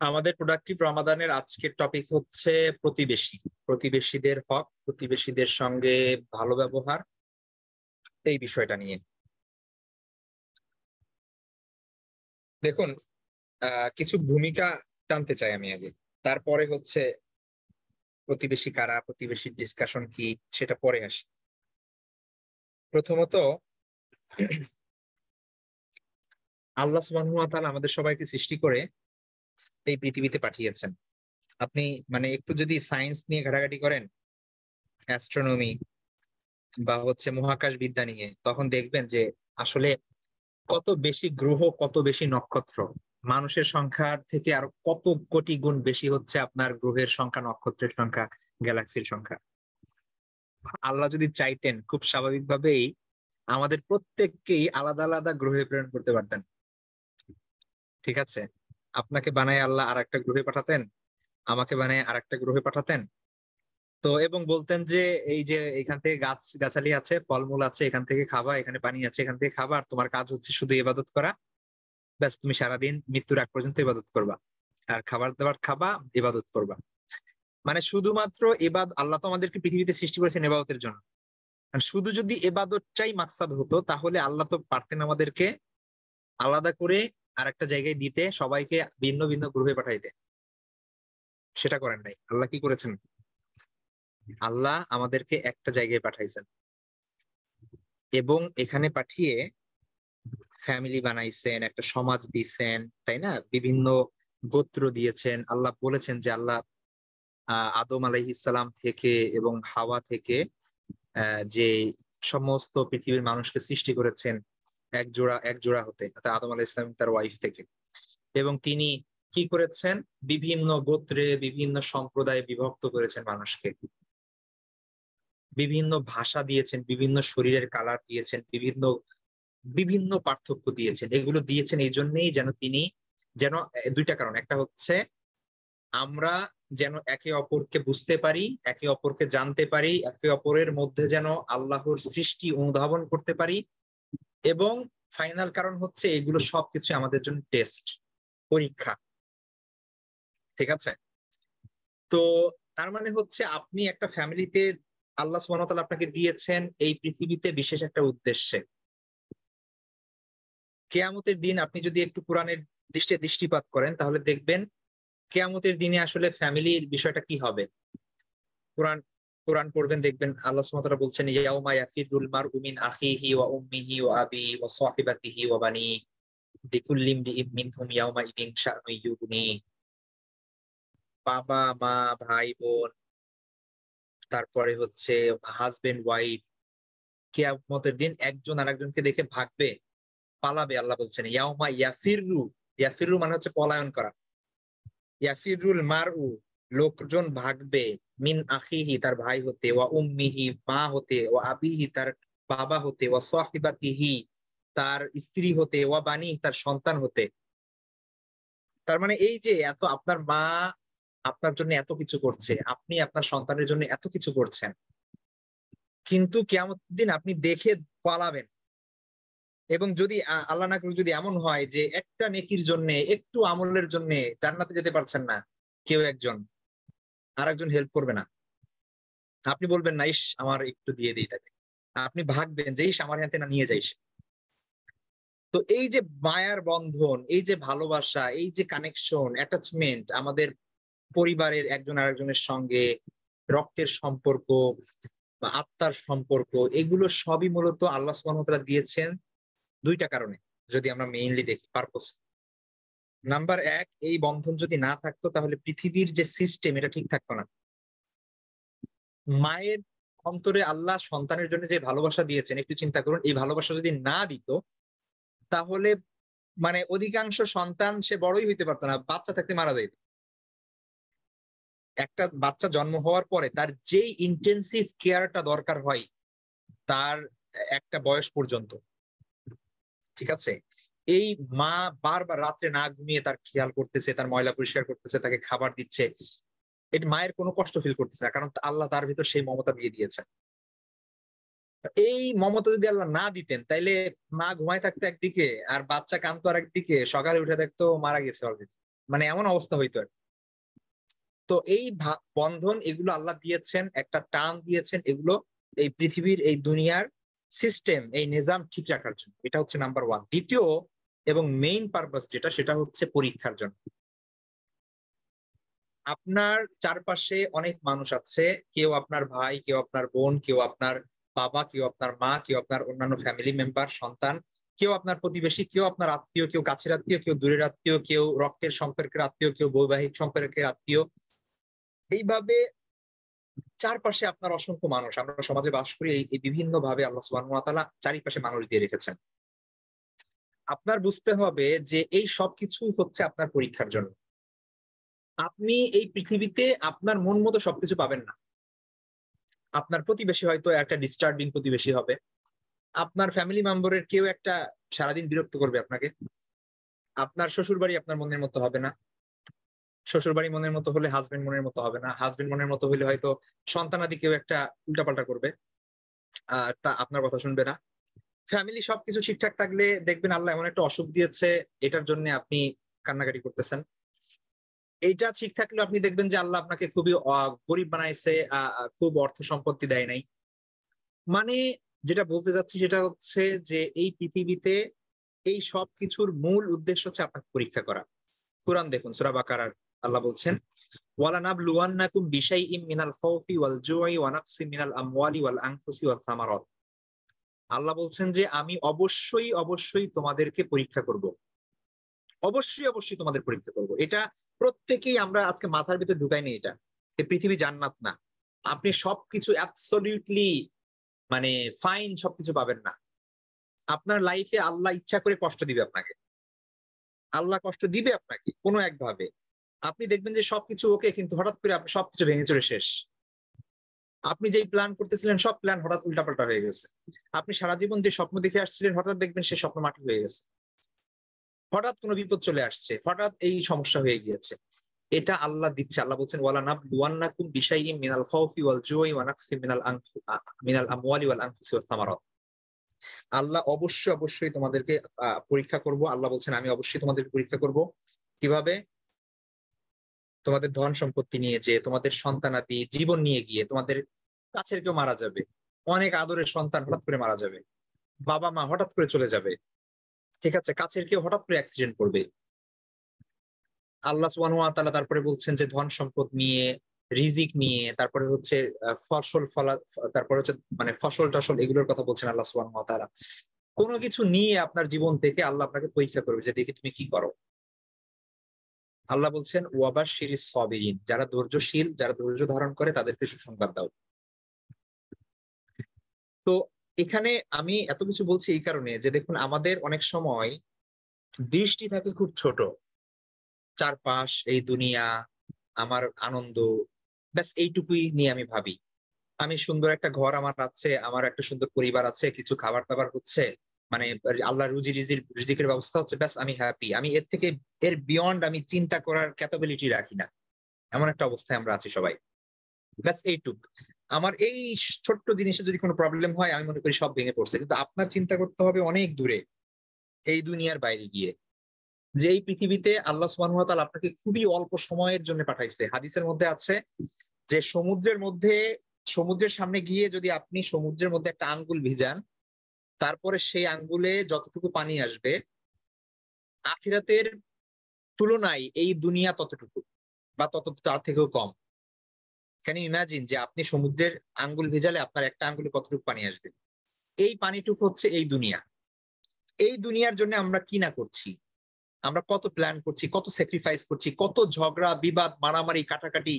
আমাদের প্রোডাক্টিভ রমাদানের আজকের টপিক হচ্ছে প্রতিবেশী, প্রতিবেশীদের হক, প্রতিবেশীদের সঙ্গে ভালো ব্যবহার, এই বিষয়টা নিয়ে। দেখুন, কিছু ভূমিকা টানতে চাই আমি আগে, তারপরে হচ্ছে প্রতিবেশী কারা, প্রতিবেশীর ডিসকাশন কি, সেটা পরে আসে। প্রথমত, আল্লাহ সুবহানাহু ওয়া তাআলা আমাদের সবাইকে সৃষ্টি করে এই পৃথিবীতে পাঠিয়েছেন। আপনি মানে একটু যদি সায়েন্স নিয়ে ঘাটাঘাটি করেন, অ্যাস্ট্রোনমি বা হচ্ছে মহাকাশ বিদ্যা নিয়ে, তখন দেখবেন যে আসলে কত বেশি গ্রহ, কত বেশি নক্ষত্র। মানুষের সংখ্যার থেকে আরো কত কোটি গুণ বেশি হচ্ছে আপনার গ্রহের সংখ্যা, নক্ষত্রের সংখ্যা, গ্যালাক্সির সংখ্যা। আল্লাহ যদি চাইতেন, খুব স্বাভাবিকভাবেই আমাদের প্রত্যেককেই আলাদা আলাদা গ্রহে প্রেরণ করতে পারতেন। ঠিক আছে, আপনাকে বানায় আল্লাহ আর একটা গ্রহে পাঠাতেন, আমাকে বানায় আর একটা গ্রহে পাঠাতেন। তো এবং বলতেন যে এই যে এখান থেকে গাছ গাছালি আছে, ফলমূল আছে, এখান থেকে খাবা, এখানে পানি আছে, এখান থেকে খাবা, আর তোমার কাজ হচ্ছে শুধু ইবাদত করা। ব্যাস, তুমি সারাদিন মৃত্যুর আগ পর্যন্ত ইবাদত করবা, আর খাবার দাবার খাবা, ইবাদত করবা। মানে শুধুমাত্র আল্লাহ তো আমাদেরকে পৃথিবীতে সৃষ্টি করেছেন ইবাদতের জন্য। আর শুধু যদি ইবাদতটাই মাকসাদ হতো, তাহলে আল্লাহ তো পারতেন আমাদেরকে আলাদা করে আর একটা জায়গায় দিতে, সবাইকে ভিন্ন ভিন্ন গ্রহে পাঠাইতে। সেটা করেন নাই। আল্লাহ কি করেছেন? আল্লাহ আমাদেরকে একটা জায়গায় পাঠাইছেন, এবং এখানে পাঠিয়ে ফ্যামিলি বানাইছেন, একটা সমাজ দিয়েছেন, তাই না? বিভিন্ন গোত্র দিয়েছেন। আল্লাহ বলেছেন যে আল্লাহ আদম আলাইহিসসালাম থেকে এবং হাওয়া থেকে যে সমস্ত পৃথিবীর মানুষকে সৃষ্টি করেছেন এক জোড়া হতে, অর্থাৎ আদম আলাইহিস সালাম তার ওয়াইফ থেকে। এবং তিনি কি করেছেন? বিভিন্ন গোত্রে, বিভিন্ন সম্প্রদায়ে বিভক্ত করেছেন মানুষকে, বিভিন্ন ভাষা দিয়েছেন, বিভিন্ন শরীরের কালার দিয়েছেন, বিভিন্ন বিভিন্ন পার্থক্য দিয়েছেন। এগুলো দিয়েছেন এই জন্যই যেন তিনি যেন দুইটা কারণ। একটা হচ্ছে আমরা যেন একে অপরকে বুঝতে পারি, একে অপরকে জানতে পারি, একে অপরের মধ্যে যেন আল্লাহর সৃষ্টি অনুধাবন করতে পারি। এবং ফাইনাল কারণ হচ্ছে এগুলো সবকিছু আমাদের জন্য টেস্ট, পরীক্ষা। ঠিক আছে? তো তার মানে হচ্ছে আপনি একটা ফ্যামিলিতে, আল্লাহ সুবহানাহু ওয়া তাআলা আপনাকে দিয়েছেন এই পৃথিবীতে বিশেষ একটা উদ্দেশ্যে। কেয়ামতের দিন আপনি যদি একটু কোরআনের দৃষ্টিপাত করেন, তাহলে দেখবেন কেয়ামতের দিনে আসলে ফ্যামিলির বিষয়টা কি হবে। কোরআন কোরআন পড়বেন, দেখবেন আল্লাহ সুবহানাহু ওয়া তাআলা বলছেন, ইয়াউমা ইয়াফিরুল মারউ মিন আখিহি ওয়া উম্মিহি ওয়া আবিহি ওয়া সাহিবাতিহি ওয়া বানি লিকুল্লি ইমরিইম মিনহুম ইয়াউমা ইদিন শাআনুন ইউগনি। বাবা মা, ভাই বোন, তারপরে হচ্ছে হাজবেন্ড ওয়াইফ, কিয়ামতের দিন একজন আরেকজনকে দেখে ভাগবে, পালাবে। আল্লাহ বলছেন ইয়াউমা ইয়াফিরু, ইয়াফিরু মানে হচ্ছে পলায়ন করা। ইয়াফিরুল মারউ, লোকজন ভাগবে, মিন আখিহি তার ভাই হতে, ওয়া উম্মিহি মা হতে, ওয়া আবিহি তার বাবা হতে, ওয়া সাহিবাতিহি তার স্ত্রী হতে, ওয়া বানি তার সন্তান হতে। তার মানে এই যে এত আপনার মা আপনার জন্য এত কিছু করছে, আপনি আপনার সন্তানের জন্য এত কিছু করছেন, কিন্তু কিয়ামতের দিন আপনি দেখে পালাবেন। এবং যদি আল্লাহ না করুক যদি এমন হয় যে একটা নেকির জন্য, একটু আমলের জন্য জান্নাতে যেতে পারছেন না, কেউ একজন আর একজন হেল্প করবে না, আপনি বলবেন না ইস আমার একটু দিয়ে দিই তাকে, আপনি ভাগবেন যে ইস আমার হাতে না নিয়ে যাইস। তো এই যে মায়ার বন্ধন, এই যে ভালোবাসা, এই যে কানেকশন, অ্যাটাচমেন্ট আমাদের পরিবারের একজন আরেকজনের সঙ্গে, রক্তের সম্পর্ক বা আত্মার সম্পর্ক, এগুলো সবই মূলত আল্লাহ সুবহানাহু ওয়া তাআলা দিয়েছেন দুইটা কারণে। যদি আমরা মেইনলি দেখি পারপোজ, নাম্বার এক, এই বন্ধন যদি না থাকতো তাহলে পৃথিবীর যে সিস্টেম এটা ঠিক থাকতো না। মায়ের অন্তরে আল্লাহ সন্তানের জন্য যে ভালোবাসা দিয়েছেন, একটু চিন্তা করুন, এই ভালোবাসা যদি না দিত, তাহলে মানে অধিকাংশ সন্তান সে বড়ই হইতে পারতো না, বাচ্চা থাকতে মারা যাইত। একটা বাচ্চা জন্ম হওয়ার পরে তার যেই ইন্টেন্সিভ কেয়ারটা দরকার হয় তার একটা বয়স পর্যন্ত, ঠিক আছে, এই মা বারবার রাত্রে না ঘুমিয়ে তার খেয়াল করতেছে, তার ময়লা পরিষ্কার করতেছে, তাকে খাবার দিচ্ছে, এটা মায়ের কোনো কষ্ট ফিল করতেছে না, কারণ আল্লাহ তার ভিতর সেই মমতা দিয়ে দিয়েছে। এই মমতা যদি আল্লাহ না দিতেন, তাইলে মা ঘুমায় থাকতো একদিকে আর বাচ্চা কাঁদতো আর একদিকে, সকালে উঠে দেখতো মারা গেছে অলরেডি। মানে এমন অবস্থা হইতো আর কি। তো এই বন্ধন এগুলো আল্লাহ দিয়েছেন, একটা টান দিয়েছেন, এগুলো এই পৃথিবীর এই দুনিয়ার সিস্টেম, এই নিজাম ঠিক রাখার জন্য। এটা হচ্ছে নাম্বার ওয়ান। দ্বিতীয় এবং মেইন পারপাস যেটা, সেটা হচ্ছে পরীক্ষার জন্য। আপনার চারপাশে অনেক মানুষ আছে, কেউ আপনার ভাই, কেউ আপনার বোন, কেউ আপনার বাবা, কেউ আপনার মা, কেউ আপনার অন্যান্য ফ্যামিলি মেম্বার, সন্তান, কেউ আপনার প্রতিবেশী, কেউ আপনার আত্মীয়, কেউ কাছের আত্মীয়, কেউ দূরের আত্মীয়, কেউ রক্তের সম্পর্কের আত্মীয়, কেউ বৈবাহিক সম্পর্কের আত্মীয়। এইভাবে চারপাশে আপনার অসংখ্য মানুষ, আমরা সমাজে বাস করি, এই বিভিন্ন ভাবে আল্লাহ সুবহানাহু ওয়া তাআলা চারিপাশে মানুষ দিয়ে রেখেছেন। আপনার বুঝতে হবে যে এই সবকিছু হচ্ছে আপনার পরীক্ষার জন্য। আপনি এই পৃথিবীতে আপনার মন মতো সবকিছু পাবেন না। আপনার প্রতিবেশী হয়তো একটা ডিস্টার্বিং প্রতিবেশী হবে, আপনার ফ্যামিলি মেম্বারের কেউ একটা সারাদিন বিরক্ত করবে আপনাকে, আপনার শ্বশুর বাড়ি আপনার মনের মতো হবে না, শ্বশুর বাড়ি মনের মতো হলে হাজবেন্ড মনের মতো হবে না, হাজবেন্ড মনের মতো হলে হয়তো সন্তানাদি কেউ একটা উল্টাপাল্টা করবে, তা আপনার কথা শুনবে না। ফ্যামিলি সবকিছু ঠিকঠাক থাকলে দেখবেন আল্লাহ এমন একটা অসুখ দিয়েছে, এটার জন্য আপনি কান্নাকাটি করতেছেন। এইটা ঠিক থাকলে আপনি দেখবেন যে আল্লাহ আপনাকে খুবই গরিব বানাইছে, খুব অর্থ সম্পত্তি দেয় নাই। মানে যেটা বলতে চাচ্ছি সেটা হচ্ছে যে এই পৃথিবীতে এই সব কিছুর মূল উদ্দেশ্য হচ্ছে আপনাকে পরীক্ষা করা। কোরআন দেখুন, সূরা বাকারার আল্লাহ বলছেন, ওয়ালানাবলুওয়ান্নাকুম বিশাইইম মিনাল খাউফি ওয়াল জুই ওয়া নাকসিম মিনাল আমওয়ালি ওয়াল আনফুসি ওয়াস সামারাত। আল্লাহ বলছেন যে আমি অবশ্যই অবশ্যই তোমাদেরকে পরীক্ষা করব, অবশ্যই অবশ্যই তোমাদের পরীক্ষা করব। এটা প্রত্যেকেই আমরা আজকে মাথার ভিতরে ঢুকাই নি। এটা এই পৃথিবী জান্নাত না। আপনি সবকিছু অ্যাবসলিউটলি মানে ফাইন সবকিছু পাবেন না। আপনার লাইফে আল্লাহ ইচ্ছা করে কষ্ট দিবে আপনাকে, আল্লাহ কষ্ট দিবে আপনাকে কোনো একভাবে। আপনি দেখবেন যে সবকিছু ওকে, কিন্তু হঠাৎ করে আপনি সবকিছু ভেঙে চুরে শেষ। আপনি যেই প্ল্যান করতেছিলেন সব প্ল্যান হঠাৎ উল্টাপাল্টা হয়ে গেছে। আপনি সারা জীবন যে স্বপ্ন দেখে আসছিলেন হঠাৎ দেখবেন সে স্বপ্ন মাটি হয়ে গেছে। হঠাৎ কোনো বিপদ চলে আসছে, হঠাৎ এই সমস্যা হয়ে গিয়েছে। এটা আল্লাহ দিচ্ছে। আল্লাহ বলছেন ওয়ালানাবলুওয়ান্নাকুম বিশাইইম মিনাল খাউফি ওয়াল জুই ওয়া নাকসিম মিনাল আমওয়ালি ওয়াল আনফুসি ওয়াস সামারাত। আল্লাহ অবশ্যই অবশ্যই তোমাদেরকে পরীক্ষা করব। আল্লাহ বলছেন আমি অবশ্যই তোমাদেরকে পরীক্ষা করব। কিভাবে? তোমাদের ধন সম্পত্তি নিয়ে, যে তোমাদের সন্তানাদি জীবন নিয়ে গিয়ে তোমাদের কাছের কেউ মারা যাবে, অনেক আদরের সন্তান হঠাৎ করে মারা যাবে, বাবা মা হঠাৎ করে চলে যাবে, ঠিক আছে, কাছের কেউ হঠাৎ করে অ্যাক্সিডেন্ট করবে। আল্লাহ সুবহানাহু ওয়া তাআলা তারপরে বলছেন যে ধন সম্পদ নিয়ে, রিজিক নিয়ে, তারপরে হচ্ছে ফসল ফলা, তারপরে হচ্ছে মানে ফসল টসল এগুলোর কথা বলছেন আল্লাহ সুবহানাহু ওয়া তাআলা। কোনো কিছু নিয়ে আপনার জীবন থেকে আল্লাহ আপনাকে পরীক্ষা করবে যে দেখি তুমি কি করো। আল্লাহ বলছেন ওয়াবাশশিরিস সাবিরিন, যারা ধৈর্যশীল, যারা ধৈর্য ধারণ করে তাদেরকে সুসংবাদ দাও। তো এখানে আমি এত কিছু বলছি এই কারণে যে দেখুন আমাদের অনেক সময় দৃষ্টি থাকে খুব ছোট, চারপাশ, এই দুনিয়া, আমার আনন্দ, ব্যাস এইটুকুই নিয়ে আমি ভাবি। আমি সুন্দর একটা ঘর আমার আছে, আমার একটা সুন্দর পরিবার আছে, কিছু খাবার দাবার হচ্ছে, মানে আল্লাহ রিজিকের ব্যবস্থা হচ্ছে, ব্যাস আমি হ্যাপি। আমি এর থেকে, এর বিয়ন্ড আমি চিন্তা করার ক্যাপাবিলিটি রাখি না। এমন একটা অবস্থায় আমরা আছি সবাই। ব্যাস এইটুক। আমার এই ছোট্ট জিনিসে যদি কোনো প্রবলেম হয় আমি মনে করি সব ভেঙে পড়ছে। কিন্তু আপনার চিন্তা করতে হবে অনেক দূরে, এই দুনিয়ার বাইরে গিয়ে, যে এই পৃথিবীতে আল্লাহ সুবহানাহু ওয়া তাআলা আপনাকে খুবই অল্প সময়ের জন্য পাঠাইছে। হাদিসের মধ্যে আছে যে সমুদ্রের মধ্যে, সমুদ্রের সামনে গিয়ে যদি আপনি সমুদ্রের মধ্যে একটা আঙ্গুল ভিজান, তারপরে সেই আঙ্গুলে যতটুকু পানি আসবে আখিরাতের তুলনায় এই দুনিয়া ততটুকু বা তার থেকেও কম। ক্যান ইউ ইমাজিন যে আপনি সমুদ্রের আঙ্গুল ভেজালে আপনার একটা আঙ্গুলে কতটুকু পানি আসবে? এই পানিটুকু হচ্ছে এই দুনিয়া। এই দুনিয়ার জন্য আমরা কি না করছি, আমরা কত প্ল্যান করছি, কত স্যাক্রিফাইস করছি, কত ঝগড়া বিবাদ মারামারি কাটাকাটি,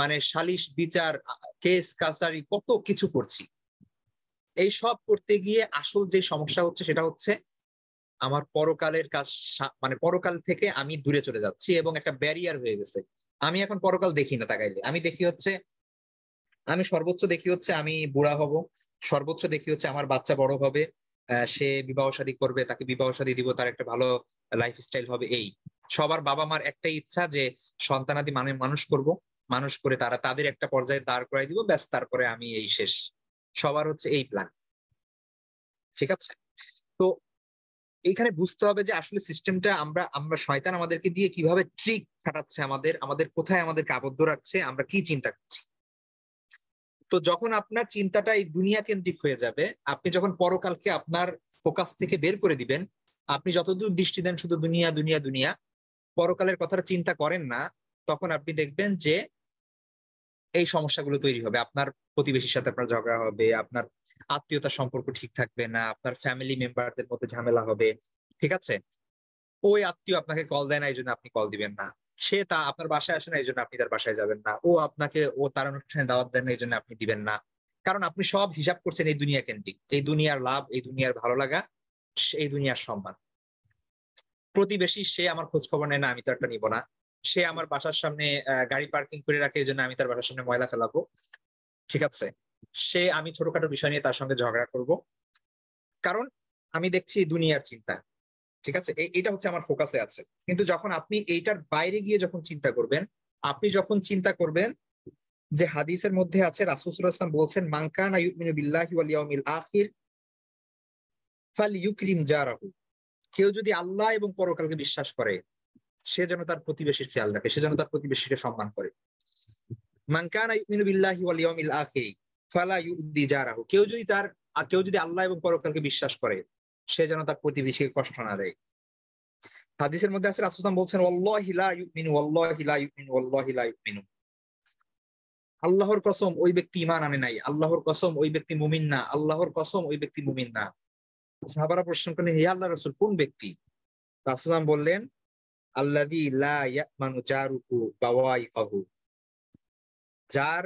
মানে সালিশ বিচার, কেস কাছারি, কত কিছু করছি। এই সব করতে গিয়ে আসল যে সমস্যা হচ্ছে সেটা হচ্ছে আমার পরকালের কাজ, মানে পরকাল থেকে আমি দূরে চলে যাচ্ছি এবং একটা ব্যারিয়ার হয়ে গেছে। আমি এখন পরকাল দেখি না তাকাইলে, আমি দেখি হচ্ছে, আমি সর্বোচ্চ দেখি হচ্ছে আমি বুড়া হব, সর্বোচ্চ দেখি হচ্ছে আমার বাচ্চা বড় হবে, সে বিবাহ শাদী করবে, তাকে বিবাহ শাদী দিব, তার একটা ভালো লাইফস্টাইল হবে। এই সবার বাবা মার একটাই ইচ্ছা যে সন্তানাদি মানে মানুষ করব, মানুষ করে তারা তাদের একটা পর্যায়ে দাঁড় করাই দিব, ব্যাস তারপরে আমি এই শেষ। সবার হচ্ছে এই প্ল্যান, ঠিক আছে? তো এইখানে বুঝতে হবে যে আসলে সিস্টেমটা আমরা আমরা শয়তান আমাদেরকে দিয়ে কিভাবে ট্রিক খাটাচ্ছে, আমাদের আমাদের কোথায় আমাদেরকে আবদ্ধ রাখছে, আমরা কি চিন্তা করছি। তো যখন আপনার চিন্তাটা এই দুনিয়া কেন্দ্রিক হয়ে যাবে, আপনি যখন পরকালকে আপনার ফোকাস থেকে বের করে দিবেন, আপনি যতদূর দৃষ্টি দেন শুধু দুনিয়া দুনিয়া দুনিয়া, পরকালের কথাটা চিন্তা করেন না, তখন আপনি দেখবেন যে এই সমস্যাগুলো তৈরি হবে। আপনার প্রতিবেশীর সাথে আপনার ঝগড়া হবে, আপনার আত্মীয়তার সম্পর্ক ঠিক থাকবে না, আপনার ফ্যামিলি মেম্বারদের মধ্যে ঝামেলা হবে। ঠিক আছে? ওই আত্মীয় আপনাকে কল দেয় না, এই জন্য আপনি কল দিবেন না। সে তা আপনার বাসায় আসে না, এই জন্য আপনি তার বাসায় যাবেন না। ও তার অনুষ্ঠানে দাওয়াত দেন না, এই জন্য আপনি দিবেন না। কারণ আপনি সব হিসাব করছেন এই দুনিয়া কেন্দ্রিক, এই দুনিয়ার লাভ, এই দুনিয়ার ভালো লাগা, এই দুনিয়ার সম্মান। প্রতিবেশী সে আমার খোঁজ খবর নেয় না, আমি তো একটা নিব না। সে আমার বাসার সামনে গাড়ি পার্কিং করে রাখে, এই জন্য আমি তার বাসার সামনে ময়লা ফেলাবো। ঠিক আছে? আমি ছোটখাটো বিষয় নিয়ে তার সঙ্গে ঝগড়া করব, কারণ আমি দেখছি দুনিয়ার চিন্তা। ঠিক আছে? এটা হচ্ছে আমার ফোকাসে আছে। কিন্তু যখন আপনি এইটার বাইরে গিয়ে যখন চিন্তা করবেন, আপনি যখন চিন্তা করবেন যে হাদিসের মধ্যে আছে, রাসূল সাল্লাল্লাহু আলাইহি ওয়াসাল্লাম বলছেন, মান কানা ইউমিনু বিল্লাহি ওয়াল ইয়াউমিল আখির ফালইউকরিম জারাহু। কেউ যদি আল্লাহ এবং পরকালকে বিশ্বাস করে, সে যেন তার প্রতিবেশীর খেয়াল রাখে, সে যেন তার প্রতিবেশীকে সম্মান করে। মান কানা ইউমিনু বিল্লাহি ওয়াল ইয়াউমিল আখির ফালা ইউদি জারাহু। কেউ যদি আল্লাহ এবং পরকালকে বিশ্বাস করে, সে যেন তার প্রতিবেশীকে কষ্ট না দেয়। হাদিসের মধ্যে আছে, রাসূল সাল্লাল্লাহু আলাইহি ওয়াসাল্লাম বলছেন, ওয়াল্লাহি লা ইউমিনু ওয়াল্লাহি লা ইউমিনু ওয়াল্লাহি লা ইউমিনু। আল্লাহর কসম ওই ব্যক্তি ঈমান আনে নাই, আল্লাহর কসম ওই ব্যক্তি মুমিন না, আল্লাহর কসম ওই ব্যক্তি মুমিন না। সাহাবারা প্রশ্ন করলেন, হে আল্লাহর রাসূল, কোন ব্যক্তি? রাসূল সাল্লাল্লাহু আলাইহি ওয়াসাল্লাম বললেন, আল্লাযী লা ইয়ামানু জারুহু বাওয়াইকাহু। যার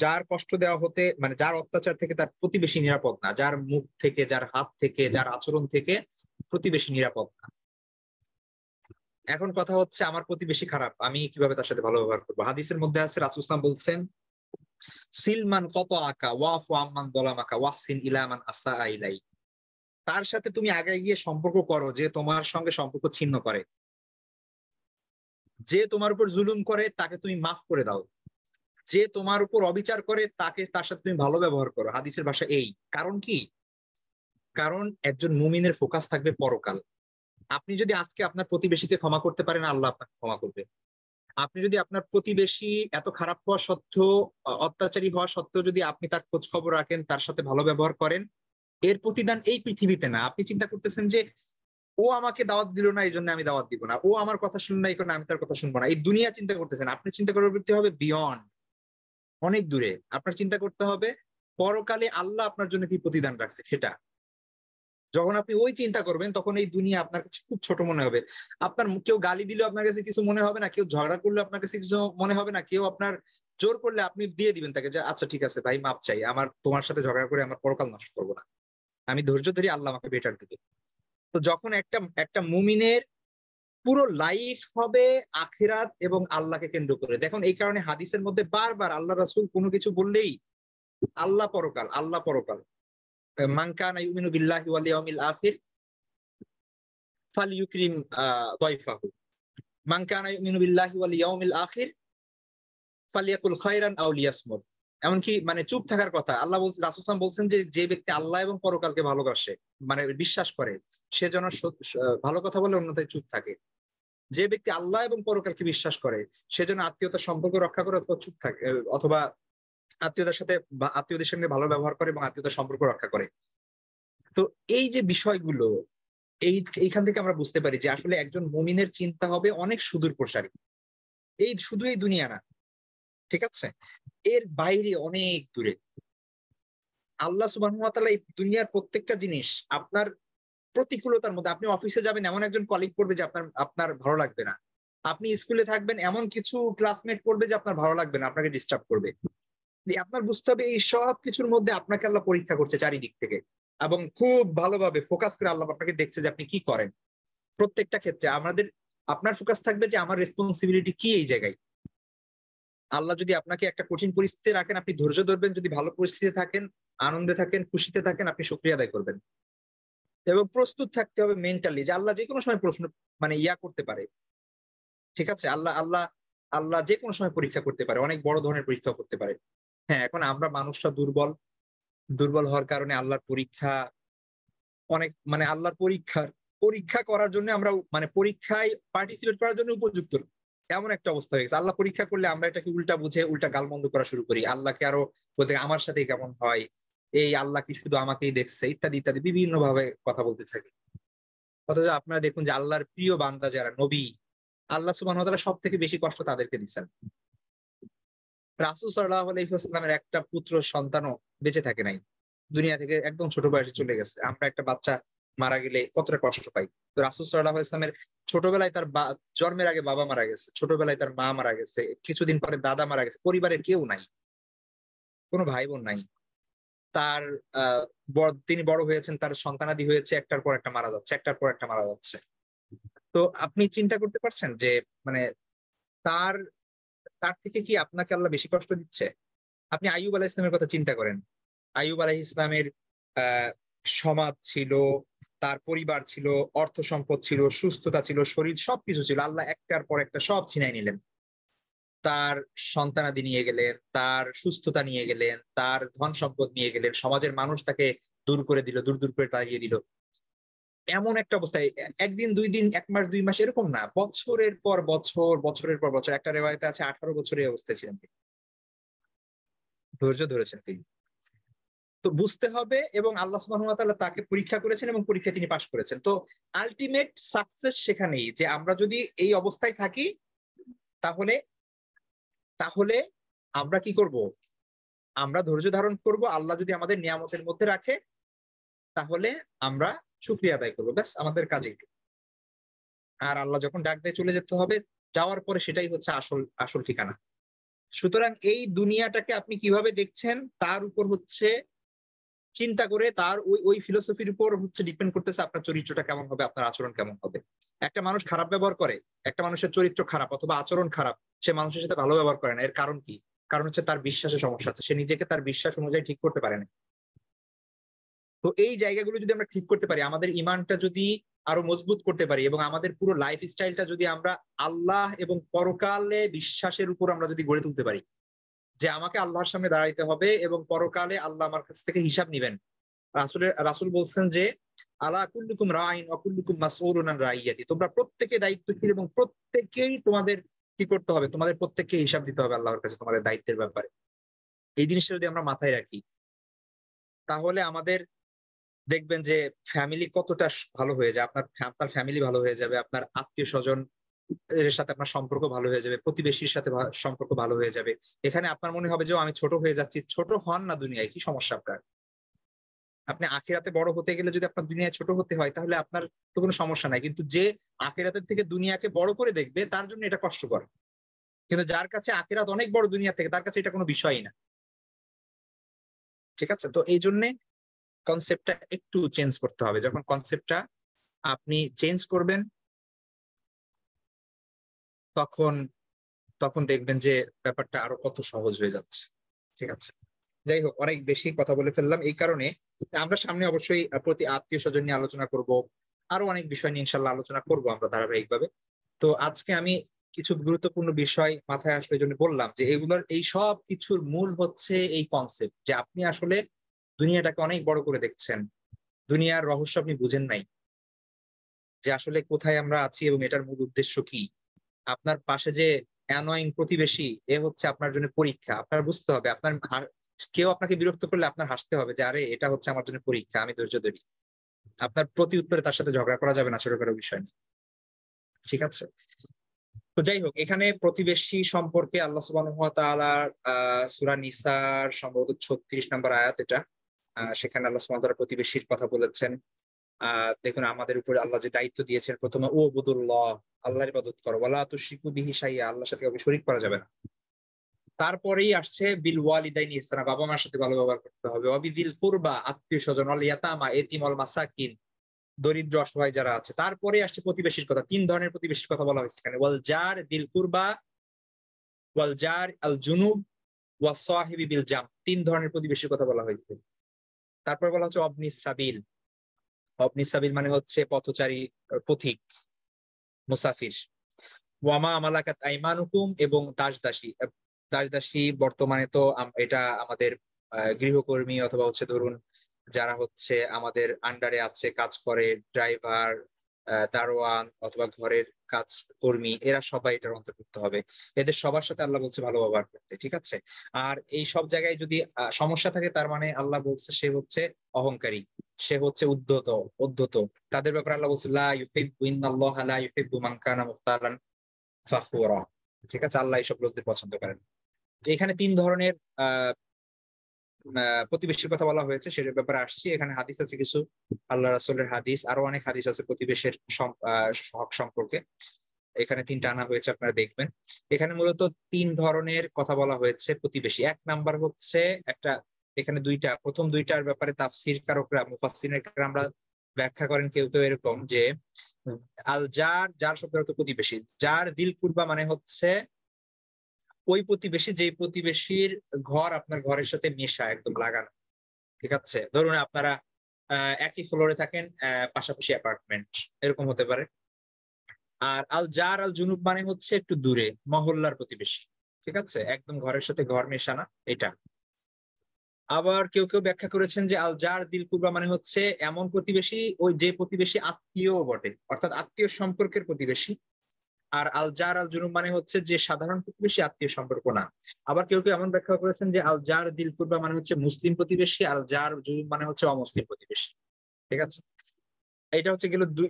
যার কষ্ট দেওয়া হতে, মানে যার অত্যাচার থেকে তার প্রতিবেশী নিরাপদ না, যার মুখ থেকে, যার হাত থেকে, যার আচরণ থেকে প্রতিবেশী নিরাপদ না। এখন কথা হচ্ছে, আমার প্রতিবেশী খারাপ, আমি কিভাবে তার সাথে ভালো ব্যবহার করবো? হাদিসের মধ্যে আছে, রাসূল সাল্লাল্লাহু আলাইহি ওয়াসাল্লাম বলছেন, সিলমান কত আকা ওয়াফু আম্মান দলামাকা ওয়াহসিন ইলামান আসা ইলাই। তার সাথে তুমি আগে গিয়ে সম্পর্ক করো যে তোমার সঙ্গে সম্পর্ক ছিন্ন করে, যে তোমার উপর জুলুম করে তাকে তুমি মাফ করে দাও, যে তোমার উপর অবিচার করে তার সাথে তুমি ভালো ব্যবহার করো। হাদিসের ভাষা এই। কারণ কি? কারণ একজন মুমিনের ফোকাস থাকবে পরকাল। আপনি যদি আজকে আপনার প্রতিবেশীকে ক্ষমা করতে পারেন, আল্লাহ আপনাকে ক্ষমা করবে। আপনি যদি আপনার প্রতিবেশী এত খারাপ হওয়া সত্ত্বেও, অত্যাচারী হওয়া সত্ত্বেও যদি আপনি তার খোঁজ খবর রাখেন, তার সাথে ভালো ব্যবহার করেন, এর প্রতিদান এই পৃথিবীতে না। আপনি চিন্তা করতেছেন যে ও আমাকে দাওয়াত দিল না, এই জন্য আমি দাওয়াত দিব না, ও আমার কথা শুনলো না, এই কারণে আমি তার কথা শুনবো না। এই দুনিয়া চিন্তা করতেছেন। আপনি চিন্তা করতে হবে বিয়ন্ড, অনেক দূরে। আপনার চিন্তা করতে হবে পরকালে আল্লাহ আপনার জন্য কি প্রতিদান রাখছে সেটা। যখন আপনি ওই চিন্তা করবেন, তখন এই দুনিয়া আপনার কাছে খুব ছোট মনে হবে। আপনার কেউ গালি দিলেও আপনার কাছে কিছু মনে হবে না, কেউ ঝগড়া করলে আপনার কাছে কিছু মনে হবে না, কেউ আপনার জোর করলে আপনি দিয়ে দিবেন তাকে যে আচ্ছা ঠিক আছে ভাই, মাপ চাই, আমার তোমার সাথে ঝগড়া করে আমার পরকাল নষ্ট করবো না, আমি ধৈর্য ধরি, আল্লাহ আমাকে বেটার দিবে। তো যখন একটা একটা মুমিনের পুরো লাইফ হবে আখিরাত এবং আল্লাহকে কেন্দ্র করে। দেখুন, এই কারণে হাদিসের মধ্যে বারবার আল্লাহ রাসূল কোনো কিছু বললেই আল্লাহ পরকাল, আল্লাহ পরকাল, মান কানা ইউমিনু বিল্লাহি ওয়াল ইয়াউমিল আখির ফালইউকরিম দাইফাহু, মান কানা ইউমিনু বিল্লাহি ওয়াল ইয়াউমিল আখির ফালিয়াকুল খায়রান আও লিয়াসমুত। এমনকি মানে চুপ থাকার কথা আল্লাহ বলছেন, রাসূল সাল্লাল্লাহু আলাইহি ওয়াসাল্লাম বলছেন যে যে ব্যক্তি আল্লাহ এবং পরকালকে ভালোবাসে, মানে বিশ্বাস করে, সে যেন ভালো কথা বলে, অন্যথায় চুপ থাকে। যে ব্যক্তি আল্লাহ এবং পরকালকে বিশ্বাস করে, সে যেন আত্মীয়তার সম্পর্ক রক্ষা করে অথবা চুপ থাকে, অথবা আত্মীয়তার সাথে বা আত্মীয়দের সঙ্গে ভালো ব্যবহার করে এবং আত্মীয়তার সম্পর্ক রক্ষা করে। তো এই যে বিষয়গুলো, এইখান থেকে আমরা বুঝতে পারি যে আসলে একজন মুমিনের চিন্তা হবে অনেক সুদূর প্রসারী। এই শুধু এই দুনিয়া না, ঠিক আছে, এর বাইরে অনেক দূরে। আল্লাহ সুবহানাহু ওয়া তাআলা এই দুনিয়ার প্রত্যেকটা জিনিস আপনার প্রতিকূলতার মধ্যে, আপনি অফিসে যাবেন, এমন একজন কলিগ করবে যে আপনার আপনার ভালো লাগবে না। আপনি স্কুলে থাকবেন, এমন কিছু ক্লাসমেট করবে যে আপনার ভালো লাগবে না, আপনাকে ডিস্টার্ব করবে। আপনার বুঝতে হবে এই সব কিছুর মধ্যে আপনাকে আল্লাহ পরীক্ষা করছে চারিদিক থেকে, এবং খুব ভালোভাবে ফোকাস করে আল্লাহ আপনাকে দেখছে যে আপনি কি করেন। প্রত্যেকটা ক্ষেত্রে আপনার ফোকাস থাকবে যে আমার রেসপন্সিবিলিটি কি এই জায়গায়। আল্লাহ যদি আপনাকে একটা কঠিন পরিস্থিতি রাখেন, আপনি ধৈর্য ধরবেন। যদি ভালো পরিস্থিতি থাকেন, আনন্দে থাকেন, খুশিতে থাকেন, আপনি শুকরিয়া আদায় করবেন। এবং প্রস্তুত থাকতে হবে মেন্টালি যে আল্লাহ যে কোনো সময় প্রশ্ন, মানে করতে পারে। ঠিক আছে? আল্লাহ যে কোনো সময় পরীক্ষা করতে পারে, অনেক বড় ধরনের পরীক্ষা করতে পারে। হ্যাঁ, এখন আমরা মানুষরা দুর্বল, দুর্বল হওয়ার কারণে আল্লাহর পরীক্ষা অনেক মানে আল্লাহর পরীক্ষা করার জন্য আমরা মানে পরীক্ষায় পার্টিসিপেট করার জন্য উপযুক্ত এমন একটা অবস্থা হয়ে গেছে। আল্লাহ পরীক্ষা করলে আমরা এটাকে উল্টা বুঝে উল্টা গালমন্দ করা শুরু করি, আল্লাহকে আরো বলতে আমার সাথে কেমন হয়, এই আল্লাহ কি শুধু আমাকেই দেখছে, ইত্যাদি ইত্যাদি বিভিন্ন ভাবে কথা বলতে থাকি। অথচ আপনারা দেখুন যে আল্লাহর প্রিয় বান্দা যারা নবী, আল্লাহ সুবহানাহু ওয়া তাআলা সব থেকে বেশি কষ্ট তাদেরকে দিচ্ছেন। রাসূল সাল্লাল্লাহু আলাইহি ওয়াসাল্লামের একটা পুত্র সন্তানও বেঁচে থাকে নাই, দুনিয়া থেকে একদম ছোট বয়সে চলে গেছে। আমরা একটা বাচ্চা মারা গেলে কতটা কষ্ট পাই। তো রাসূল সাল্লাল্লাহু আলাইহি ওয়াসাল্লামের ছোটবেলায় তার জন্মের আগে বাবা মারা গেছে, ছোটবেলায় তার মা মারা গেছে, কিছুদিন পরে দাদা মারা গেছে, পরিবারের কেউ নাই, কোনো ভাই বোন নাই। তার তিনি বড় হয়েছেন, তার সন্তানাদি হয়েছে, একটার পর একটা মারা যাচ্ছে, একটার পর একটা মারা যাচ্ছে। তো আপনি চিন্তা করতে পারছেন যে মানে তার তার থেকে কি আপনাকে আল্লাহ বেশি কষ্ট দিচ্ছে? আপনি আইয়ুব আলাইহিস সালামের কথা চিন্তা করেন। আইয়ুব আলাইহিস সালামের আহ সমাজ ছিল, তার পরিবার ছিল, অর্থ সম্পদ ছিল, সুস্থতা ছিল, শরীর সবকিছু ছিল, আল্লাহ একটার পর একটা সব ছিনাই নিলেন। তার সন্তানাদি নিয়ে গেলেন, তার সুস্থতা নিয়ে গেলেন, তার ধন সম্পদ নিয়ে গেলেন, সমাজের মানুষ তাকে দূর করে দিল, দূর দূর করে তাড়িয়ে দিল। এমন একটা অবস্থায় একদিন দুই দিন, এক মাস দুই মাস এরকম না, বছরের পর বছর, বছরের পর বছর, একটা রেওয়ায়তে আছে 18 বছর এই অবস্থায় ছিলেন তিনি। ধৈর্য ধরেছেন তিনি। তো বুঝতে হবে, এবং আল্লাহ সুবহানাহু ওয়া তাআলা তাকে পরীক্ষা করেছেন এবং পরীক্ষায় তিনি পাশ করেছেন। তো আলটিমেট সাকসেস সেখানেই যে আমরা যদি এই অবস্থায় থাকি, তাহলে তাহলে আমরা কি করব? আমরা ধৈর্য ধারণ করব। আল্লাহ যদি আমাদের নিয়ামতের মধ্যে রাখে, তাহলে আমরা শুকরিয়া আদায় করবো, ব্যাস আমাদের কাজ এইটুকু। আর আল্লাহ যখন ডাক দেয় চলে যেতে হবে, যাওয়ার পরে সেটাই হচ্ছে আসল আসল ঠিকানা। সুতরাং এই দুনিয়াটাকে আপনি কিভাবে দেখছেন তার উপর হচ্ছে চিন্তা করে, তার ওই ওই ফিলোসফির উপর হচ্ছে ডিপেন্ড করতেছে আপনার চরিত্রটা কেমন হবে, আপনার আচরণ কেমন হবে। একটা মানুষ খারাপ ব্যবহার করে, একটা মানুষের চরিত্র খারাপ অথবা আচরণ খারাপ, সে মানুষের সাথে ভালো ব্যবহার করে না, এর কারণ কি? কারণ হচ্ছে তার বিশ্বাসের সমস্যা আছে, সে নিজেকে তার বিশ্বাস অনুযায়ী ঠিক করতে পারে না। তো এই জায়গাগুলো যদি আমরা ঠিক করতে পারি, আমাদের ইমানটা যদি আরো মজবুত করতে পারি, এবং আমাদের পুরো লাইফ স্টাইলটা যদি আমরা আল্লাহ এবং পরকালে বিশ্বাসের উপর আমরা যদি গড়ে তুলতে পারি, যে আমাকে আল্লাহর সামনে দাঁড়াইতে হবে এবং পরকালে আল্লাহ আমার কাছ থেকে হিসাব নিবেন। রাসূল বলছেন যে আলা কুল্লুকুম রাইন ওয়া কুল্লুকুম মাসউলুন আন রাইয়াতি, তোমরা প্রত্যেকে দায়িত্বশীল এবং প্রত্যেককেই তোমাদের কি করতে হবে, তোমাদের প্রত্যেককে হিসাব দিতে হবে আল্লাহর কাছে তোমাদের দায়িত্বের ব্যাপারে। এই জিনিসটা যদি আমরা মাথায় রাখি, তাহলে আমাদের দেখবেন যে ফ্যামিলি কতটা ভালো হয়ে যায়, আপনার আপনার ফ্যামিলি ভালো হয়ে যাবে, আপনার আত্মীয় স্বজন এর সাথে আপনার সম্পর্ক ভালো হয়ে যাবে, প্রতিবেশীর সাথে সম্পর্ক ভালো হয়ে যাবে। এখানে আপনার মনে হবে যে আমি ছোট হয়ে যাচ্ছি, ছোট হন না, দুনিয়ায় কি সমস্যা আপনার? আপনি আখিরাতে বড় হতে গেলে যদি আপনার দুনিয়ায় ছোট হতে হয়, তাহলে আপনার তো কোনো সমস্যা নাই, কিন্তু যে আখিরাতের থেকে দুনিয়াকে বড় করে দেখবে তার জন্য এটা কষ্টকর। কিন্তু যার কাছে আখিরাত অনেক বড় দুনিয়া থেকে, তার কাছে এটা কোনো বিষয়ই না। ঠিক আছে? তো এই জন্য কনসেপ্টটা একটু চেঞ্জ করতে হবে। যখন কনসেপ্টটা আপনি চেঞ্জ করবেন, তখন তখন দেখবেন যে ব্যাপারটা আরো কত সহজ হয়ে যাচ্ছে। ঠিক আছে? যাই হোক, অনেক বেশি কথা বলে ফেললাম, এই কারণে আমরা সামনে অবশ্যই প্রতি আত্মীয় স্বজন নিয়ে আলোচনা করব, আরো অনেক বিষয় নিয়ে ইনশাল্লাহ আলোচনা করব আমরা ধারাবাহিকভাবে। তো আজকে আমি কিছু গুরুত্বপূর্ণ বিষয় মাথায় আসলে এই জন্য বললাম যে এগুলোর এই সব কিছুর মূল হচ্ছে এই কনসেপ্ট, যে আপনি আসলে দুনিয়াটাকে অনেক বড় করে দেখছেন, দুনিয়ার রহস্য আপনি বুঝেন নাই, যে আসলে কোথায় আমরা আছি এবং এটার মূল উদ্দেশ্য কি। আপনার পাশে যে অ্যানয়িং প্রতিবেশী, এ হচ্ছে আপনার জন্য পরীক্ষা। আপনার বুঝতে হবে, আপনার কেউ আপনাকে বিরক্ত করলে আপনার হাসতে হবে যে আরে এটা হচ্ছে আমার জন্য পরীক্ষা, আমি ধৈর্য ধরি। আপনার প্রতি উত্তরে তার সাথে ঝগড়া করা যাবে না ছোটখাটো বিষয় নিয়ে। ঠিক আছে? তো যাই হোক, এখানে প্রতিবেশী সম্পর্কে আল্লাহ সুবহানাহু ওয়া তাআলার সূরা নিসার সম্ভবত 36 নম্বর আয়াত এটা, সেখানে আল্লাহ সুবহানাহু ওয়া তাআলা প্রতিবেশীর কথা বলেছেন। দেখুন আমাদের উপরে আল্লাহ যে দায়িত্ব দিয়েছেন, প্রথমে উবুদুল্লাহ, আল্লাহর ইবাদত করো, ওয়ালা তুশরিকু বিহি শাইআ, আল্লাহর সাথে কাউকে শরীক করা যাবে না। তারপরেই আসছে বিল ওয়ালিদাইনি ইহসানা, বাবা মার সাথে ভালো ব্যবহার করতে হবে, ওয়াবিদিল কুরবা, আত্মীয় স্বজন, ওয়াল ইয়াতামা, এতিম, ওয়াল মাসাকিন, দরিদ্র অসহায় যারা আছে। তারপরে আসছে প্রতিবেশীর কথা, তিন ধরনের প্রতিবেশীর কথা বলা হয়েছে এখানে, ওয়াল জার দিল কুরবা, ওয়াল জার আল জুনুব, ওয়াস সাহিবি বিল জাম, তিন ধরনের প্রতিবেশীর কথা বলা হয়েছে। তারপর বলা হচ্ছে অবনিস সাবিল, অবনিস সাবিল মানে হচ্ছে পথচারী, পথিক, মুসাফির। ওয়ামা মালাকাত আইমানুকুম, এবং দাস দাসী। দাস দাসী বর্তমানে তো এটা আমাদের গৃহকর্মী, অথবা হচ্ছে ধরুন যারা হচ্ছে আমাদের আন্ডারে আছে, কাজ করে, ড্রাইভার, দারোয়ান অথবা ঘরের কাজ কর্মী, এরা সবাই এটার অন্তর্ভুক্ত হবে। এদের সবার সাথে আল্লাহ বলছে ভালো ব্যবহার করতে, ঠিক আছে? আর এই সব জায়গায় যদি সমস্যা থাকে, তার মানে আল্লাহ বলছে সে হচ্ছে অহংকারী, সে হচ্ছে উদ্ধত। তাদের ব্যাপারে আল্লাহ বলছে লা ইউহিব্বু ইন্নাল্লাহা লা ইউহিব্বু মান কানা মুখতালান ফাখুরা। ঠিক আছে, আল্লাহ এইসব লোকদের পছন্দ করেন। তো এখানে তিন ধরনের আহ প্রতিবেশীর কথা বলা হয়েছে, সেটার ব্যাপারে আসছি। এখানে হাদিস আছে কিছু, আল্লাহ রাসূলের হাদিস, আরো অনেক হাদিস আছে প্রতিবেশের হক সম্পর্কে। এখানে তিনটা আনা হয়েছে, আপনারা দেখবেন। এখানে মূলত তিন ধরনের কথা বলা হয়েছে প্রতিবেশী। এক নাম্বার হচ্ছে একটা, এখানে দুইটা, প্রথম দুইটার ব্যাপারে তাফসীর কারকরা, মুফাসসিরিনে কেরামরা ব্যাখ্যা করেন কেউ কেউ এরকম যে আল জার, জার শব্দের অর্থ প্রতিবেশী। জার দিল কুরবা মানে হচ্ছে ওই প্রতিবেশী যেই প্রতিবেশীর ঘর আপনার ঘরের সাথে মেশা, একদম লাগানো। ঠিক আছে, ধরুন আপনারা একই ফ্লোরে থাকেন, পাশাপাশি অ্যাপার্টমেন্ট, এরকম হতে পারে। আর আল জার আল জুনুব মানে হচ্ছে একটু দূরে, মহল্লার প্রতিবেশী। ঠিক আছে, একদম ঘরের সাথে ঘর মেশানা, এটা। আবার কেউ কেউ ব্যাখ্যা করেছেন যে আল জার দিল কুরবা মানে হচ্ছে এমন প্রতিবেশী, ওই যে প্রতিবেশী আত্মীয় বটে, অর্থাৎ আত্মীয় সম্পর্কের প্রতিবেশী। আর আল জার আল জুনুব মানে হচ্ছে যে সাধারণ প্রতিবেশী, আত্মীয় সম্পর্ক না। আবার কেউ কেউ এমন ব্যাখ্যা করেছেন যে আল জার দিল কুরবা মানে হচ্ছে মুসলিম প্রতিবেশী, আল জার জুনুব মানে হচ্ছে অমুসলিম প্রতিবেশী। ঠিক আছে, এটা হচ্ছে গেল দুই।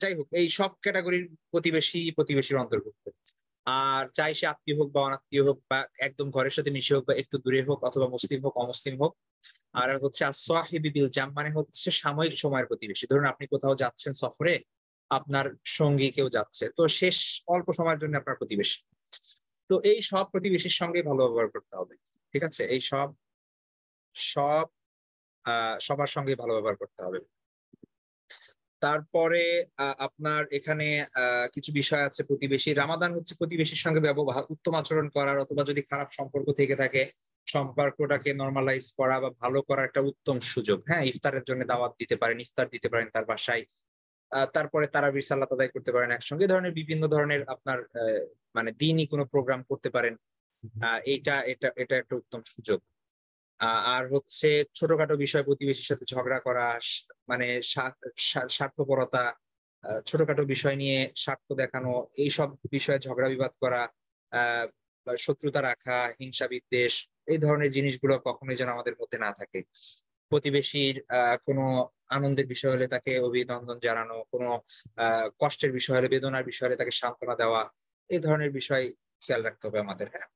যাই হোক, এই সব ক্যাটাগরির প্রতিবেশীর অন্তর্ভুক্ত। আর চাই সে আত্মীয় হোক বা অনাত্মীয় হোক, বা একদম ঘরের সাথে মিশে হোক, বা একটু দূরে হোক, অথবা মুসলিম হোক অমুসলিম হোক। আর হচ্ছে আসসাহিবি বিল জাম মানে হচ্ছে সাময়িক সময়ের প্রতিবেশী। ধরুন আপনি কোথাও যাচ্ছেন সফরে, আপনার সঙ্গী কেউ যাচ্ছে, তো শেষ অল্প সময়ের জন্য আপনার প্রতিবেশী। তো এই সব প্রতিবেশীর সঙ্গে ভালো ব্যবহার করতে হবে। ঠিক আছে, এই সব সব সবার সঙ্গে ভালো ব্যবহার করতে হবে। তারপরে আপনার এখানে কিছু বিষয় আছে প্রতিবেশী। রামাদান হচ্ছে প্রতিবেশীর সঙ্গে ব্যবহার, উত্তম আচরণ করার, অথবা যদি খারাপ সম্পর্ক থেকে থাকে সম্পর্কটাকে নর্মালাইজ করা বা ভালো করার একটা উত্তম সুযোগ। হ্যাঁ, ইফতারের জন্য দাওয়াত দিতে পারেন, ইফতার দিতে পারেন তার বাসায়। তারপরে তারাবির সালাত আদায় করতে পারেন একসঙ্গে, ধরনের বিভিন্ন ধরনের আপনার মানে দিনই কোনো প্রোগ্রাম করতে পারেন। এইটা এটা এটা একটা উত্তম সুযোগ। আর হচ্ছে ছোটখাটো বিষয় প্রতিবেশীর সাথে ঝগড়া করা, মানে স্বার্থপরতা, ছোটখাটো বিষয় নিয়ে স্বার্থ দেখানো, এইসব বিষয়ে ঝগড়া বিবাদ করা, বা শত্রুতা রাখা, হিংসা বিদ্বেষ, এই ধরনের জিনিসগুলো কখনোই যেন আমাদের মধ্যে না থাকে। প্রতিবেশীর কোনো আনন্দের বিষয় হলে তাকে অভিনন্দন জানানো, কোনো কষ্টের বিষয় হলে, বেদনার বিষয় হলে তাকে সান্ত্বনা দেওয়া, এই ধরনের বিষয় খেয়াল রাখতে হবে আমাদের। হ্যাঁ,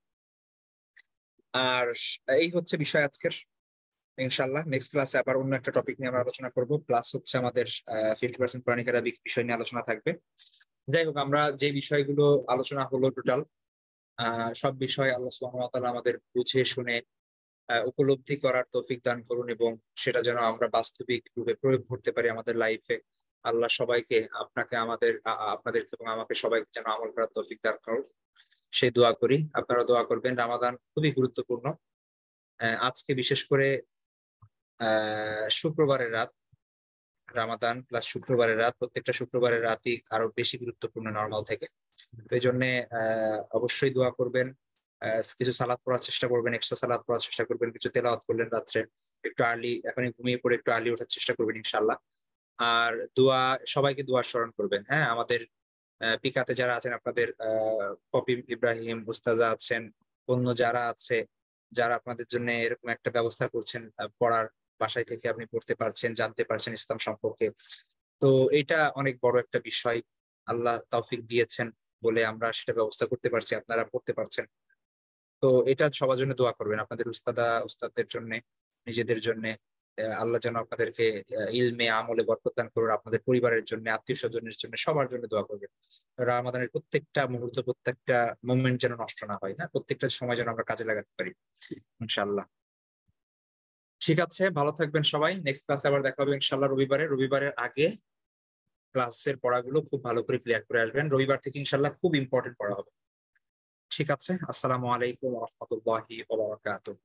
আর এই হচ্ছে বিষয় আজকের। ইনশাল্লাহ নেক্সট ক্লাসে আবার অন্য একটা টপিক নিয়ে আমরা আলোচনা করব। প্লাস হচ্ছে আমাদের 50% কোরআনিক আরবিক বিষয় নিয়ে আলোচনা থাকবে। যাই হোক, আমরা যে বিষয়গুলো আলোচনা হলো টোটাল, সব বিষয় আল্লাহ সুবহানাহু ওয়া তাআলা আমাদের বুঝে শুনে উপলব্ধি করার তৌফিক দান করুন, এবং সেটা যেন আমরা বাস্তবিক রূপে প্রয়োগ করতে পারি আমাদের লাইফে। আল্লাহ সবাইকে, আপনাকে, আপনাদেরকে এবং আমাকে সবাইকে যেন আমল করার তৌফিক দান করুন, সেই দোয়া করি। আপনারা দোয়া করবেন। রামাদান খুবই গুরুত্বপূর্ণ। আজকে বিশেষ করে শুক্রবারের রাত, রামাদান প্লাস শুক্রবারের রাত, প্রত্যেকটা শুক্রবারের রাতই আরো বেশি গুরুত্বপূর্ণ নর্মাল থেকে। তো এই জন্য অবশ্যই দোয়া করবেন। কিছু সালাত পড়ার চেষ্টা করবেন, এক্সট্রা সালাত পড়ার চেষ্টা করবেন, কিছু তেলাওয়াত করলেন রাত্রে, একটু আর্লি, এখনই ঘুমিয়ে পড়ে একটু আর্লি ওঠার চেষ্টা করবেন ইনশাল্লাহ। আর দোয়া, সবাইকে দোয়া স্মরণ করবেন। হ্যাঁ, আমাদের পিকাতে যারা আছেন, আপনাদের পপি ইব্রাহিম উস্তাজা আছেন, অন্য যারা আছে, যারা আপনাদের জন্য এরকম একটা ব্যবস্থা করছেন, পড়ার, বাসায় থেকে আপনি পড়তে পারছেন, জানতে পারছেন ইসলাম সম্পর্কে। তো এটা অনেক বড় একটা বিষয়। আল্লাহ তৌফিক দিয়েছেন বলে আমরা সেটা ব্যবস্থা করতে পারছি, আপনারা পড়তে পারছেন। তো এটা সবার জন্য দোয়া করবেন, আপনাদের উস্তাদদের জন্য, নিজেদের জন্য। আল্লাহ যেন আপনাদেরকে ইলমে আমলে বরকত দান করুন, আপনাদের পরিবারের জন্য, আত্মীয় স্বজনের জন্য, সবার জন্য দোয়া করবেন। রামাদানের প্রত্যেকটা মুহূর্ত, প্রত্যেকটা মোমেন্ট যেন নষ্ট না হয়। হ্যাঁ, প্রত্যেকটা সময় যেন আমরা কাজে লাগাতে পারি ইনশাআল্লাহ। ঠিক আছে, ভালো থাকবেন সবাই। নেক্সট ক্লাসে আবার দেখা হবে ইনশাআল্লাহ রবিবারের আগে ক্লাসের পড়াগুলো খুব ভালো করে ক্লিয়ার করে আসবেন। রবিবার থেকে ইনশাআল্লাহ খুব ইম্পর্টেন্ট পড়া হবে। ঠিক আছে, আসসালামু আলাইকুম ওয়া রাহমাতুল্লাহি ওয়া বারাকাতুহু।